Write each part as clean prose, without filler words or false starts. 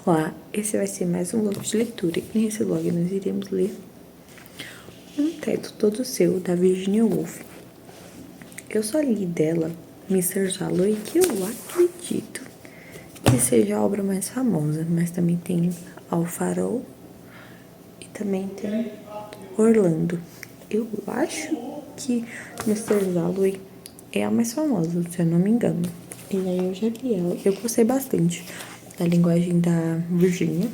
Olá, esse vai ser mais um vlog de leitura e nesse vlog nós iremos ler Um Teto Todo Seu, da Virginia Woolf. Eu só li dela Mr. Dalloway, que eu acredito que seja a obra mais famosa, mas também tem Ao Farol e também tem Orlando. Eu acho que Mr. Dalloway é a mais famosa, se eu não me engano. E aí eu já li ela, eu gostei bastante da linguagem da Virginia.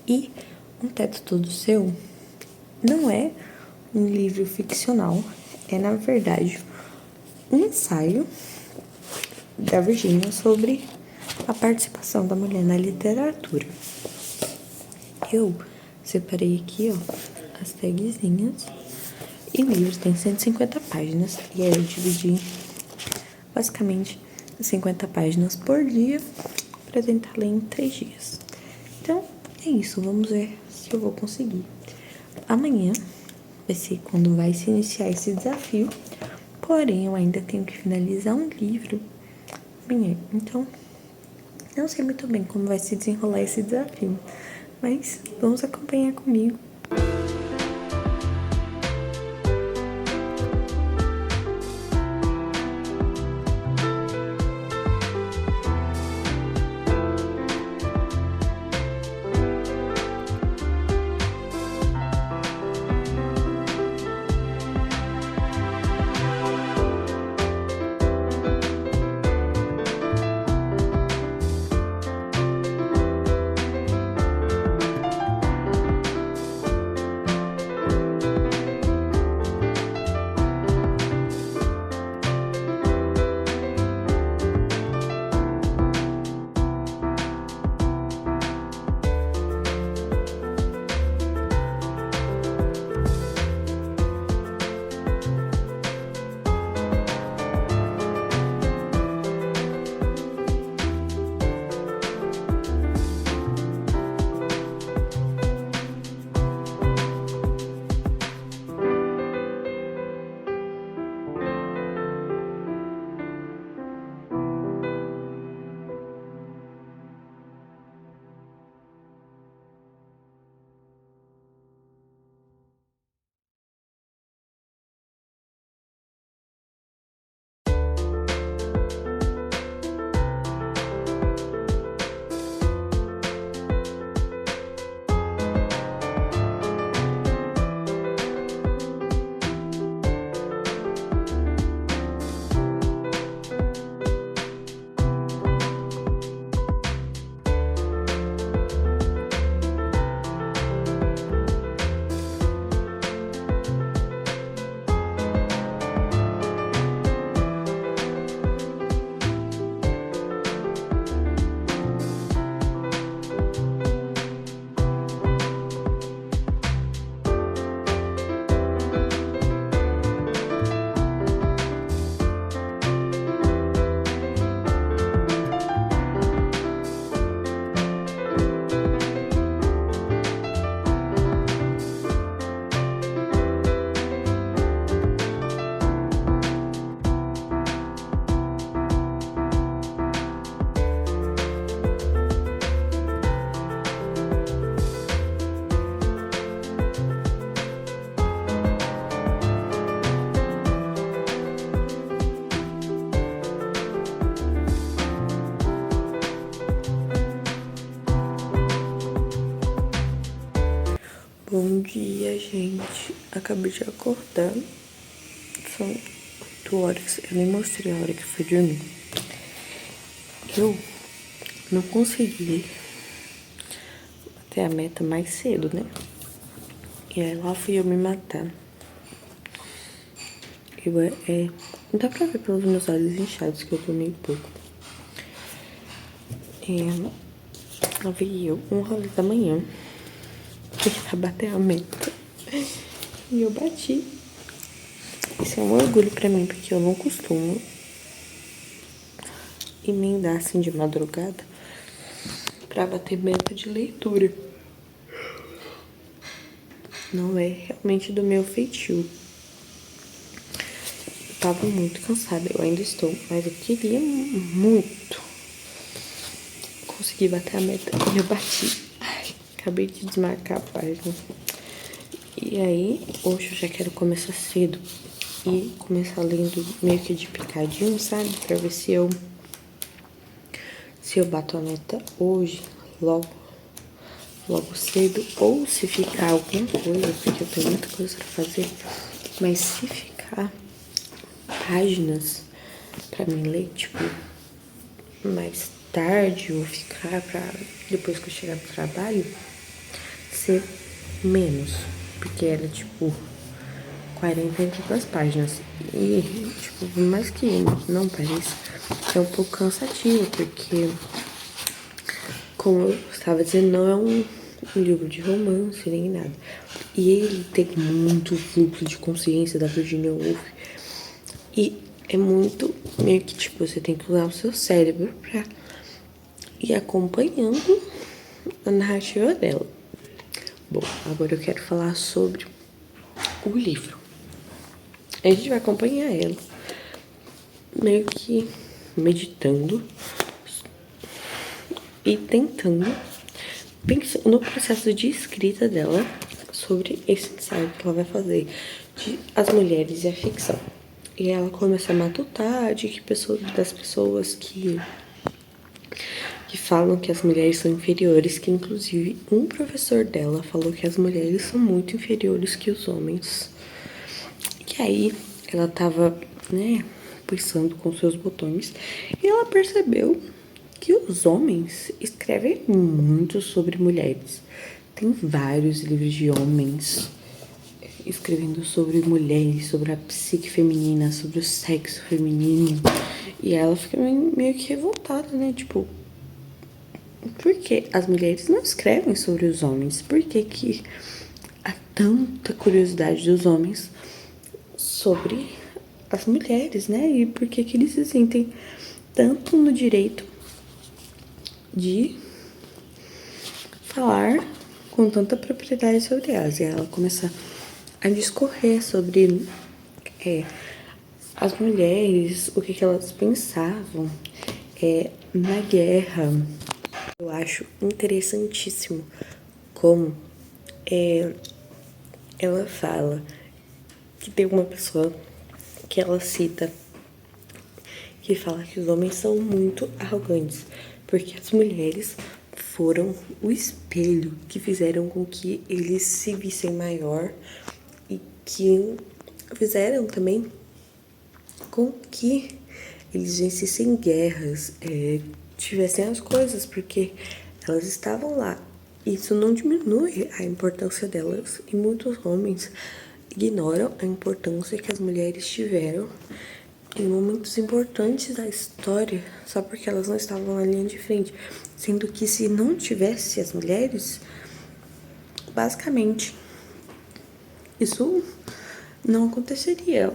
E Um Teto Todo Seu não é um livro ficcional, é na verdade um ensaio da Virginia sobre a participação da mulher na literatura. Eu separei aqui, ó, as tagzinhas. E o livro tem 150 páginas e aí eu dividi basicamente 50 páginas por dia para tentar ler em 3 dias. Então, é isso. Vamos ver se eu vou conseguir. Amanhã vai ser quando vai se iniciar esse desafio. Porém, eu ainda tenho que finalizar um livro amanhã. Então, não sei muito bem como vai se desenrolar esse desafio. Mas vamos acompanhar comigo. Bom dia, gente. Acabei de acordar. São 8 horas. Eu nem mostrei a hora que fui dormir. Eu não consegui bater a meta mais cedo, né? E aí lá fui eu me matar. Dá pra ver pelos meus olhos inchados que eu dormi pouco. Lá vi eu 1h da manhã pra bater a meta. E eu bati. Isso é um orgulho pra mim, porque eu não costumo emendar assim de madrugada pra bater meta de leitura. Não é realmente do meu feitio. Eu tava muito cansada, eu ainda estou, mas eu queria muito consegui bater a meta e eu bati. Ai, acabei de desmarcar a página. E aí, hoje eu já quero começar cedo e começar lendo meio que de picadinho, sabe? Pra ver se eu bato a meta hoje, logo cedo, ou se ficar alguma coisa, porque eu tenho muita coisa pra fazer. Mas se ficar páginas pra mim ler, tipo, mais tarde, ou ficar pra depois que eu chegar do trabalho, ser menos. Porque era, tipo, 40 e poucas páginas. E, tipo, por mais que não pareça, é um pouco cansativo, porque, como eu estava dizendo, não é um livro de romance nem nada. E ele tem muito fluxo de consciência da Virginia Woolf. E é muito meio que, tipo, você tem que usar o seu cérebro pra ir acompanhando a narrativa dela. Bom, agora eu quero falar sobre o livro. A gente vai acompanhar ela meio que meditando e tentando pensar no processo de escrita dela sobre esse ensaio que ela vai fazer de as mulheres e a ficção. E ela começa a matutar de que das pessoas que falam que as mulheres são inferiores, que inclusive um professor dela falou que as mulheres são muito inferiores que os homens. E aí ela tava, né, pensando com seus botões e ela percebeu que os homens escrevem muito sobre mulheres. Tem vários livros de homens escrevendo sobre mulheres, sobre a psique feminina, sobre o sexo feminino. E ela fica meio que revoltada, né? Tipo, por que as mulheres não escrevem sobre os homens? Por que há tanta curiosidade dos homens sobre as mulheres, né? E por que eles se sentem tanto no direito de falar com tanta propriedade sobre elas? E ela começa a discorrer sobre as mulheres, o que elas pensavam na guerra. Eu acho interessantíssimo como ela fala que tem uma pessoa que ela cita que fala que os homens são muito arrogantes, porque as mulheres foram o espelho que fizeram com que eles se vissem maior e que fizeram também com que eles vencessem guerras, tivessem as coisas, porque elas estavam lá. Isso não diminui a importância delas e muitos homens ignoram a importância que as mulheres tiveram em momentos importantes da história só porque elas não estavam na linha de frente. Sendo que se não tivesse as mulheres, basicamente, isso não aconteceria.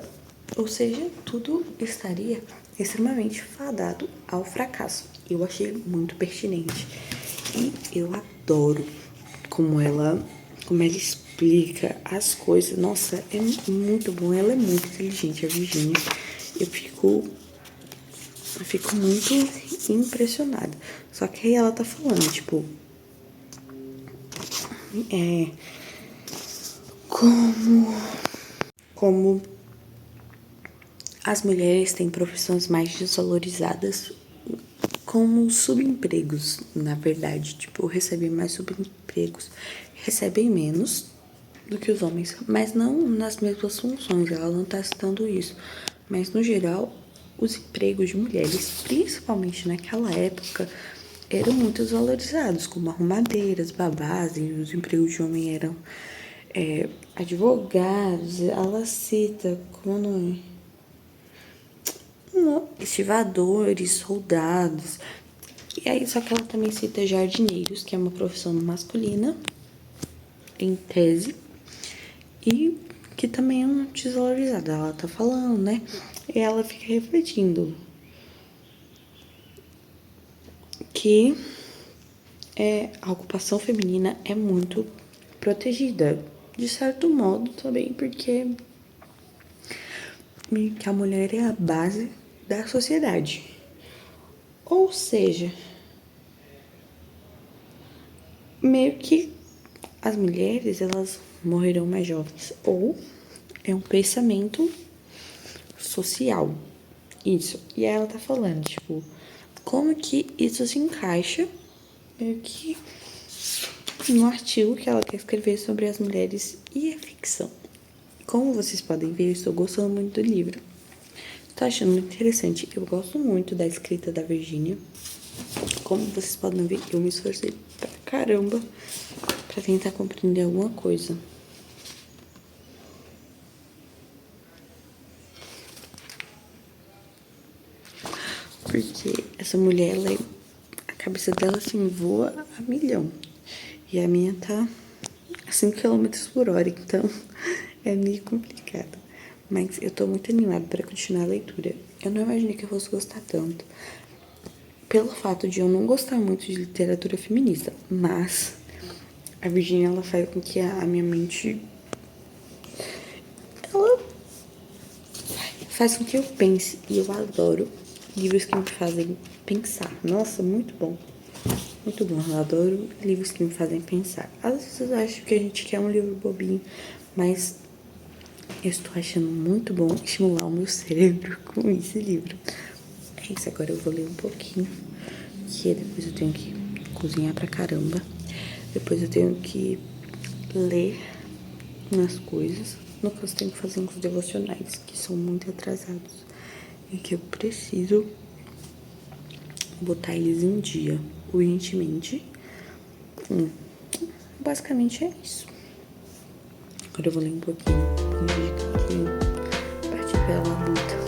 Ou seja, tudo estaria extremamente fadado ao fracasso. Eu achei muito pertinente. E eu adoro como ela explica as coisas. Nossa, é muito bom. Ela é muito inteligente, a Virginia. Eu fico muito impressionada. Só que aí ela tá falando, tipo, como as mulheres têm profissões mais desvalorizadas como subempregos, na verdade. Tipo, recebem mais subempregos, recebem menos do que os homens, mas não nas mesmas funções, ela não tá citando isso. Mas, no geral, os empregos de mulheres, principalmente naquela época, eram muito desvalorizados, como arrumadeiras, babás, e os empregos de homem eram advogados, ela cita, como o nome? Estivadores, soldados. E aí, só que ela também cita jardineiros, que é uma profissão masculina, em tese, e que também é muito desvalorizada. Ela tá falando, né? E ela fica refletindo que a ocupação feminina é muito protegida, de certo modo também, porque a mulher é a base da sociedade. Ou seja, meio que as mulheres, elas morrerão mais jovens. Ou é um pensamento social. Isso. E aí ela tá falando, tipo, como que isso se encaixa meio que no artigo que ela quer escrever sobre as mulheres e a ficção. Como vocês podem ver, eu estou gostando muito do livro. Tô achando muito interessante. Eu gosto muito da escrita da Virginia. Como vocês podem ver, eu me esforcei pra caramba pra tentar compreender alguma coisa. Porque essa mulher, a cabeça dela assim voa a milhão. E a minha tá a 5 km por hora, então é meio complicado. Mas eu tô muito animada pra continuar a leitura. Eu não imaginei que eu fosse gostar tanto. Pelo fato de eu não gostar muito de literatura feminista. Mas a Virginia, ela faz com que a minha mente... Ela faz com que eu pense. E eu adoro livros que me fazem pensar. Nossa, muito bom. Muito bom, eu adoro livros que me fazem pensar. Às vezes eu acho que a gente quer um livro bobinho, mas eu estou achando muito bom estimular o meu cérebro com esse livro. É isso, agora eu vou ler um pouquinho, que depois eu tenho que cozinhar pra caramba. Depois eu tenho que ler umas coisas. No caso, eu tenho que fazer uns devocionais, que são muito atrasados. E que eu preciso botar eles em dia, urgentemente. Basicamente é isso. Agora eu vou ler um pouquinho. Partir pela luta.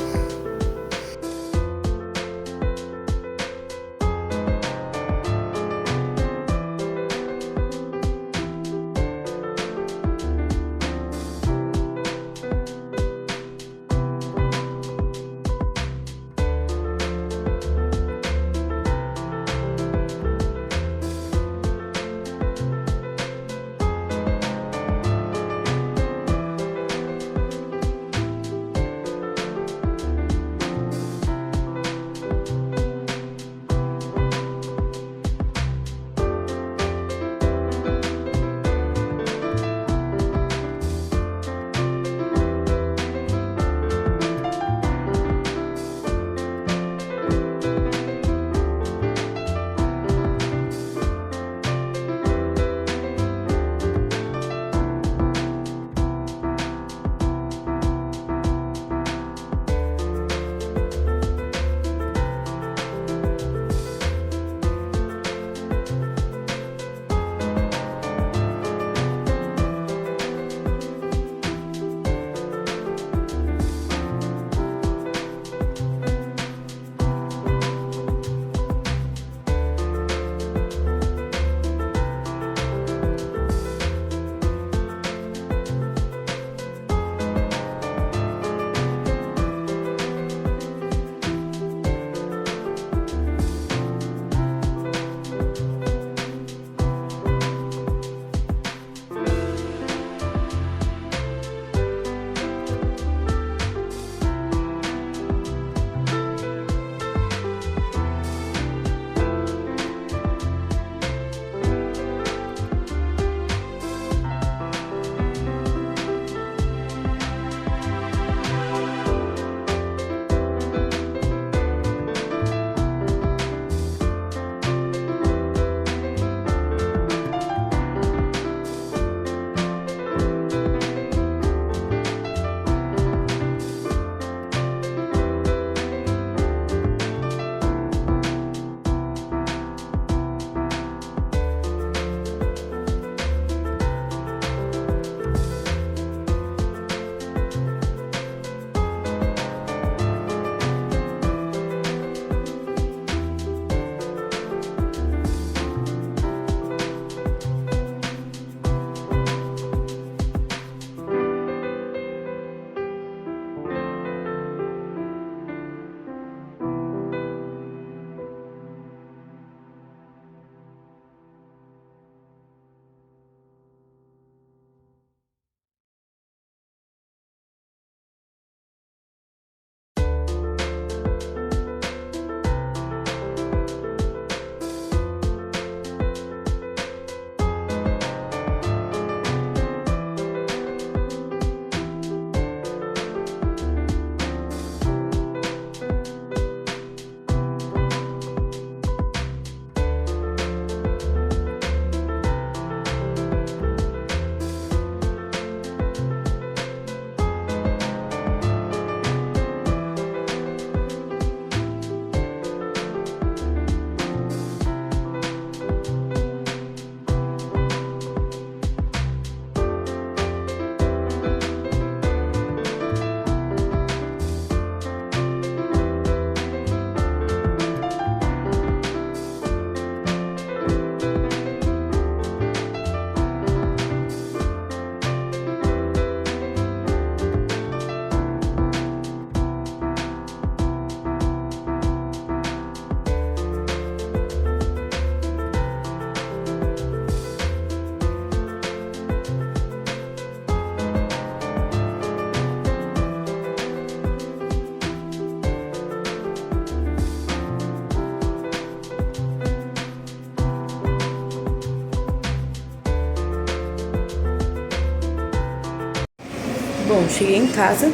cheguei em casa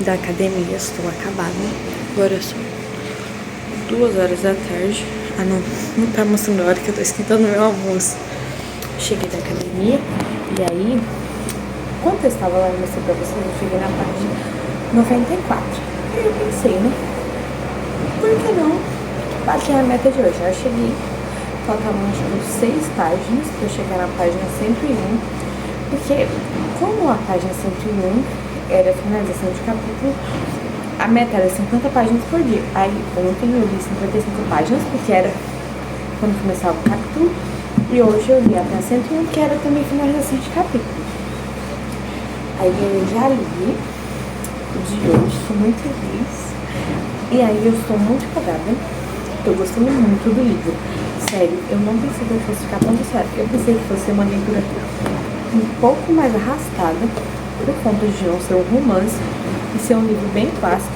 da academia, estou acabada. Agora são 2 horas da tarde. Ah, não tá mostrando a hora que eu tô esquentando meu almoço. Cheguei da academia e aí, quando eu estava lá, eu mostrei pra vocês, eu cheguei na página 94. Aí eu pensei, né? Por que não bater a meta de hoje? Eu cheguei, faltavam acho que 6 páginas pra eu chegar na página 101. Porque como a página 101 era finalização de capítulo, a meta era 50 páginas por dia. Aí ontem eu li 55 páginas, porque era quando começava o capítulo. E hoje eu li até a 101, que era também finalização de capítulo. Aí eu já li o de hoje, estou muito feliz. E aí eu estou muito empolgada. Estou gostando muito do livro. Sério, eu não pensei que eu fosse ficar tão viciada. Eu pensei que fosse uma leitura um pouco mais arrastada, por conta de não ser um romance e ser um livro bem clássico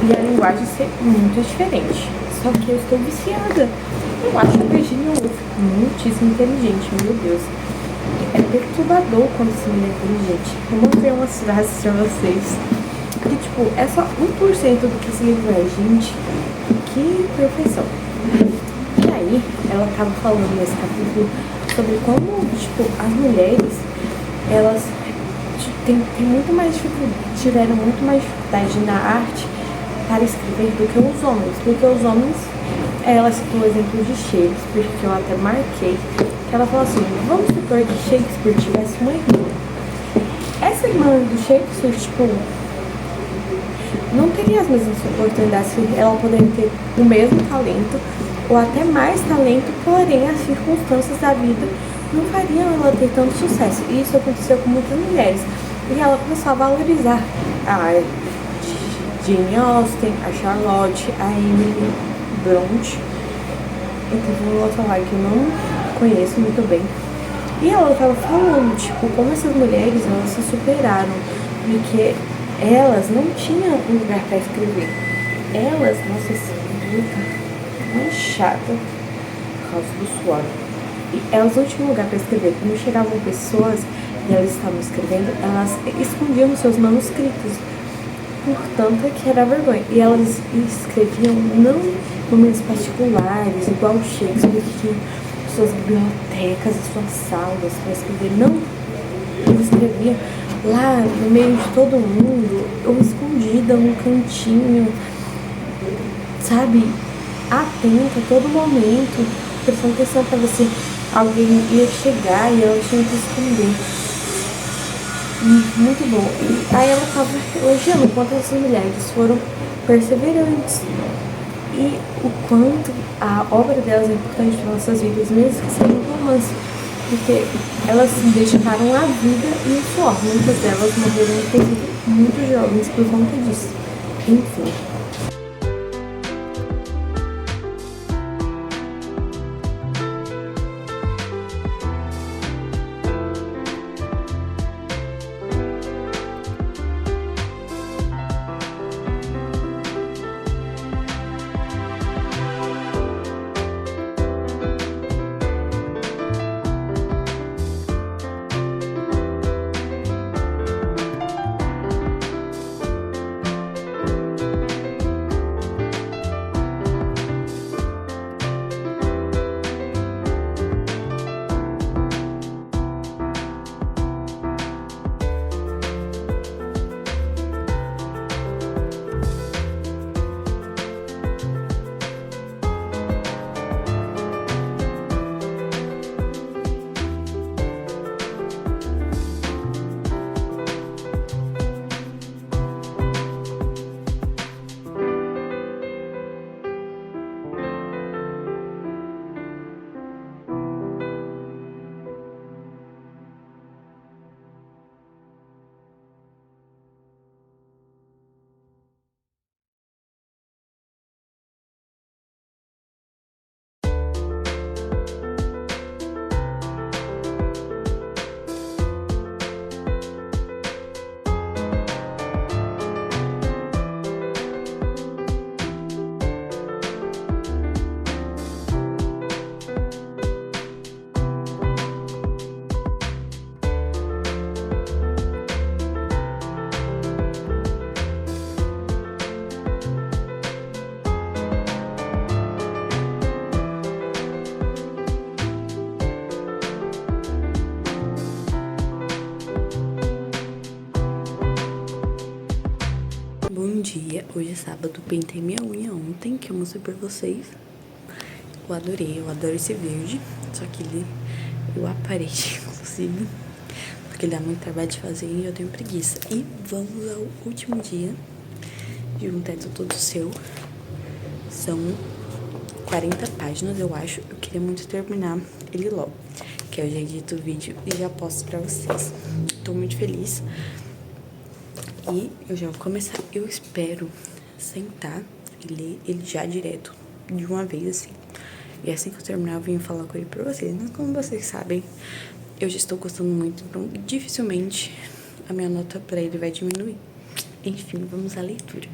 e a linguagem ser muito diferente. Só que eu estou viciada. Eu acho a Virginia Woolf muitíssimo inteligente, meu Deus. É perturbador quando esse menino é inteligente. Eu mostrei umas frases pra vocês que, tipo, é só 1% do que esse livro é. Gente, que perfeição. E aí, ela tava falando nesse capítulo sobre como, tipo, as mulheres, elas tiveram muito mais dificuldade na arte para escrever do que os homens. Porque os homens, ela citou o exemplo de Shakespeare, que eu até marquei, que ela falou assim, vamos supor que Shakespeare tivesse uma irmã. Essa irmã do Shakespeare, tipo, não teria as mesmas oportunidades, ela poderia ter o mesmo talento, ou até mais talento, porém as circunstâncias da vida não fariam ela ter tanto sucesso. E isso aconteceu com muitas mulheres. E ela começou a valorizar a Jane Austen, a Charlotte, a Emily Bronte. E teve uma outra lá que eu não conheço muito bem. E ela estava falando, tipo, como essas mulheres, elas se superaram, porque elas não tinham um lugar para escrever. Elas, nossa, esse livro tá mais chata por causa do suor. E elas não tinham lugar para escrever. Quando chegavam pessoas e elas estavam escrevendo, elas escondiam seus manuscritos, portanto que era vergonha. E elas escreviam não momentos particulares, igual o Shakespeare, que tinha suas bibliotecas e suas salas para escrever. Não, eles escreviam lá no meio de todo mundo, ou escondida num cantinho, sabe, atenta a todo momento, prestando atenção para ver se alguém ia chegar e ela tinha que esconder. Muito bom. E aí ela estava elogiando o quanto essas mulheres foram perseverantes e o quanto a obra delas é importante para nossas vidas, mesmo que seja um romance, porque elas se dedicaram à vida e o suor. Muitas delas morreram, inclusive, muito jovens por conta disso. Enfim. Bom dia, hoje é sábado, pintei minha unha ontem, que eu mostrei pra vocês. Eu adoro esse verde, só que eu aparei, inclusive, porque dá muito trabalho de fazer e eu tenho preguiça. E vamos ao último dia de Um Teto Todo Seu. São 40 páginas, eu acho. Eu queria muito terminar ele logo, que eu já edito o vídeo e já posto pra vocês. Tô muito feliz. E eu já vou começar. Eu espero sentar e ler ele já direto, de uma vez, assim. E assim que eu terminar, eu venho falar com ele pra vocês. Mas como vocês sabem, eu já estou gostando muito, então dificilmente a minha nota pra ele vai diminuir. Enfim, vamos à leitura.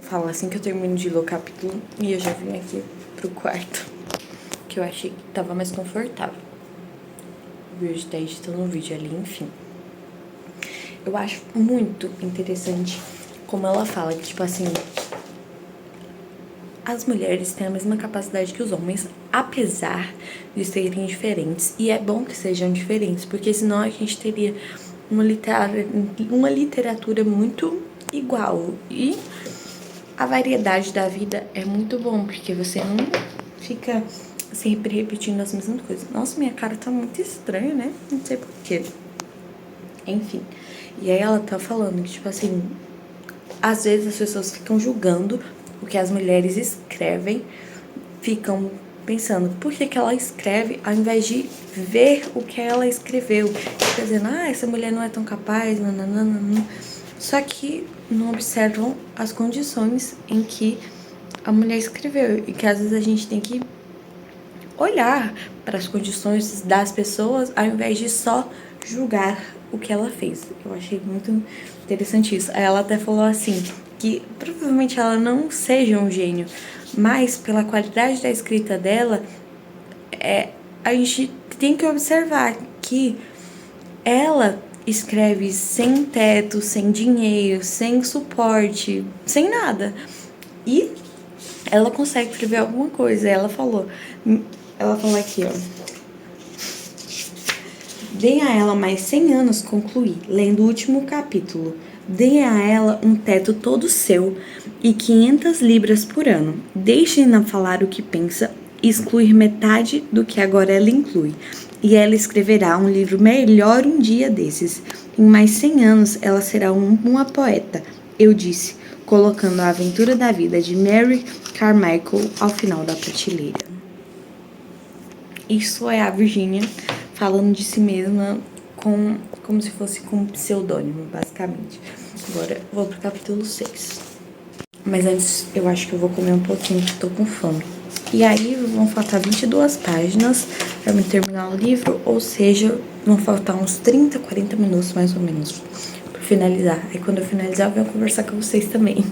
Fala assim que eu termino de ler o capítulo e eu já vim aqui pro quarto, que eu achei que tava mais confortável. Eu hoje tá editando um vídeo ali, enfim. Eu acho muito interessante como ela fala que, tipo assim, as mulheres têm a mesma capacidade que os homens, apesar de serem diferentes. E é bom que sejam diferentes, porque senão a gente teria uma literatura muito igual. E a variedade da vida é muito bom, porque você não fica sempre repetindo as mesmas coisas. Nossa, minha cara tá muito estranha, né? Não sei porquê. Enfim. E aí ela tá falando que, tipo assim, às vezes as pessoas ficam julgando o que as mulheres escrevem, ficam pensando por que ela escreve, ao invés de ver o que ela escreveu. Fica dizendo, essa mulher não é tão capaz, nananana. Só que não observam as condições em que a mulher escreveu. E que às vezes a gente tem que olhar para as condições das pessoas ao invés de só julgar o que ela fez. Eu achei muito interessante isso. Ela até falou assim, que provavelmente ela não seja um gênio, mas pela qualidade da escrita dela, a gente tem que observar que ela escreve sem teto, sem dinheiro, sem suporte, sem nada. E ela consegue escrever alguma coisa. Ela falou aqui, ó. Deem a ela mais 100 anos concluir, lendo o último capítulo. Deem a ela um teto todo seu e 500 libras por ano. Deixem-na falar o que pensa e excluir metade do que agora ela inclui. E ela escreverá um livro melhor um dia desses. Em mais 100 anos, ela será uma poeta, eu disse, colocando a aventura da vida de Mary Carmichael ao final da prateleira. Isso é a Virginia falando de si mesma como se fosse com um pseudônimo, basicamente. Agora, vou pro capítulo 6. Mas antes, eu acho que eu vou comer um pouquinho, que tô com fome. E aí, vão faltar 22 páginas pra me terminar o livro, ou seja, vão faltar uns 30, 40 minutos, mais ou menos, pra finalizar. Aí, quando eu finalizar, eu venho conversar com vocês também.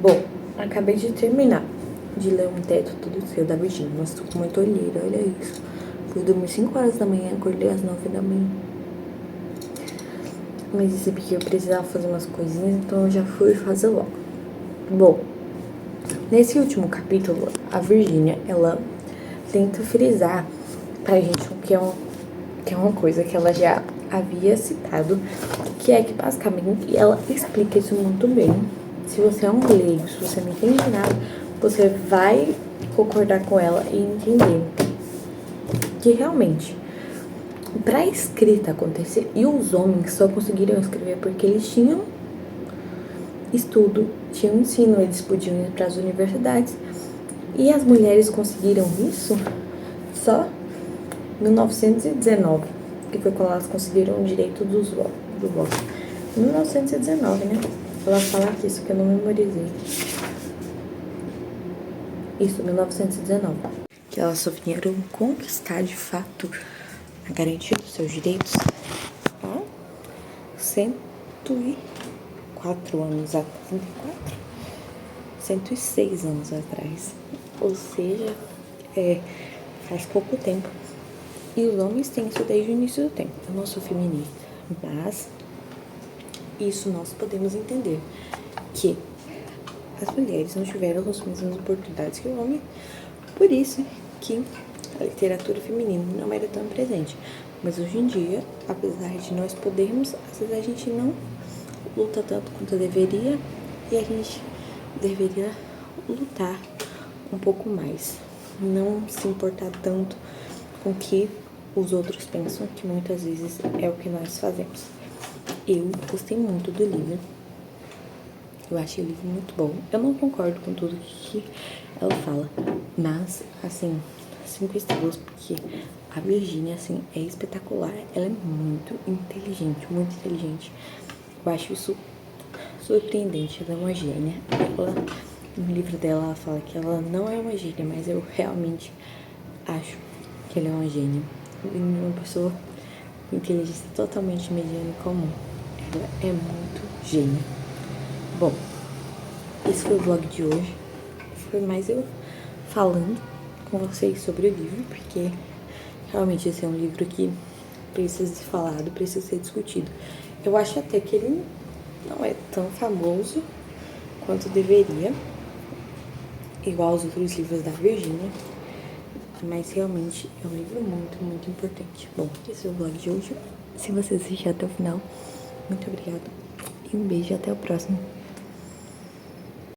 Bom, acabei de terminar de ler Um Teto Todo Seu, da Virginia. Nossa, tô com muita olheira, olha isso. Fui dormir 5 horas da manhã, acordei às 9 da manhã. Mas isso é porque eu precisava fazer umas coisinhas, então eu já fui fazer logo. Bom, nesse último capítulo, a Virginia, ela tenta frisar pra gente o que é uma coisa que ela já havia citado, que é que basicamente ela explica isso muito bem. Se você é um leigo, se você não entende nada, você vai concordar com ela e entender que realmente, pra escrita acontecer, e os homens só conseguiram escrever porque eles tinham estudo, tinham ensino, eles podiam ir para as universidades, e as mulheres conseguiram isso só em 1919, que foi quando elas conseguiram o direito do voto. 1919, né? Ela fala aqui, isso que eu não memorizei. Isso, 1919. Que elas só vieram conquistar de fato a garantia dos seus direitos há 104 anos atrás. 104? 106 anos atrás. Ou seja, faz pouco tempo. E os homens têm isso desde o início do tempo. Eu não sou feminista, mas isso nós podemos entender que as mulheres não tiveram as mesmas oportunidades que o homem, por isso que a literatura feminina não era tão presente. Mas hoje em dia, apesar de nós podermos, às vezes a gente não luta tanto quanto deveria, e a gente deveria lutar um pouco mais, não se importar tanto com o que os outros pensam, que muitas vezes é o que nós fazemos. Eu gostei muito do livro. Eu achei o livro muito bom. Eu não concordo com tudo que ela fala, mas, assim, 5 estrelas, porque a Virginia, assim, é espetacular. Ela é muito inteligente, muito inteligente. Eu acho isso surpreendente. Ela é uma gênia. No livro dela, ela fala que ela não é uma gênia, mas eu realmente acho que ela é uma gênia. Uma pessoa com inteligência totalmente mediana e comum. Ela é muito gênia. Bom, esse foi o vlog de hoje. Foi mais eu falando com vocês sobre o livro, porque realmente esse é um livro que precisa ser falado, precisa ser discutido. Eu acho até que ele não é tão famoso quanto deveria, igual aos outros livros da Virginia, mas realmente é um livro muito, muito importante. Bom, esse é o vlog de hoje. Se você assistiu até o final, muito obrigada e um beijo, até o próximo.